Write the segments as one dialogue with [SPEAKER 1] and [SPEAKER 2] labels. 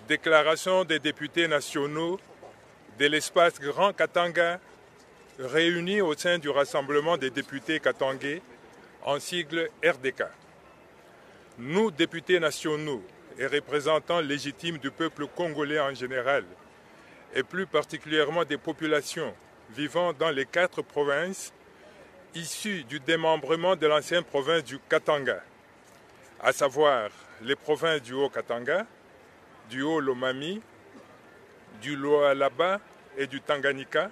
[SPEAKER 1] Déclaration des députés nationaux de l'espace Grand Katanga réunis au sein du Rassemblement des députés katangais en sigle RDK. Nous, députés nationaux et représentants légitimes du peuple congolais en général, et plus particulièrement des populations vivant dans les 4 provinces issues du démembrement de l'ancienne province du Katanga, à savoir les provinces du Haut-Katanga, du Haut-Lomami, du Lualaba et du Tanganyika,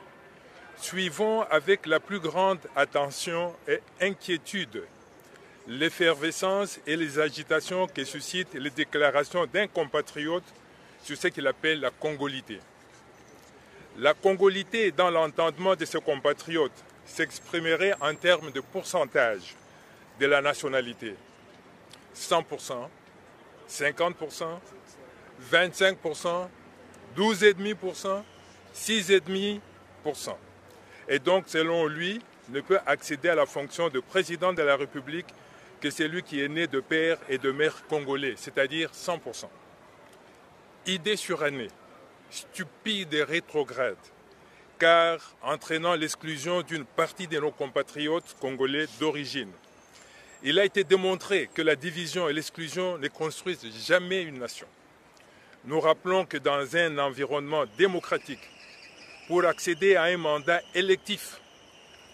[SPEAKER 1] suivons avec la plus grande attention et inquiétude l'effervescence et les agitations que suscitent les déclarations d'un compatriote sur ce qu'il appelle la congolité. La congolité, dans l'entendement de ce compatriote, s'exprimerait en termes de pourcentage de la nationalité. 100%, 50%, 25%, 12,5%, 6,5%. Et donc, selon lui, ne peut accéder à la fonction de président de la République que celui qui est né de père et de mère congolais, c'est-à-dire 100%. Idée surannée, stupide et rétrograde, car entraînant l'exclusion d'une partie de nos compatriotes congolais d'origine. Il a été démontré que la division et l'exclusion ne construisent jamais une nation. Nous rappelons que dans un environnement démocratique, pour accéder à un mandat électif,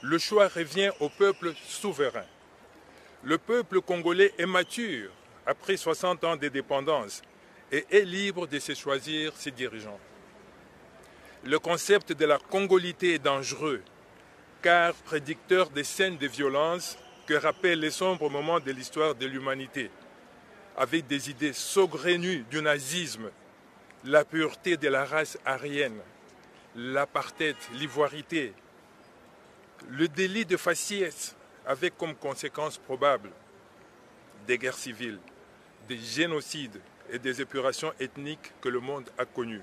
[SPEAKER 1] le choix revient au peuple souverain. Le peuple congolais est mature après 60 ans d'indépendance et est libre de se choisir ses dirigeants. Le concept de la congolité est dangereux, car prédicteur des scènes de violence que rappellent les sombres moments de l'histoire de l'humanité, avec des idées saugrenues du nazisme, la pureté de la race aryenne, l'apartheid, l'ivoirité, le délit de faciès, avec comme conséquence probable des guerres civiles, des génocides et des épurations ethniques que le monde a connues.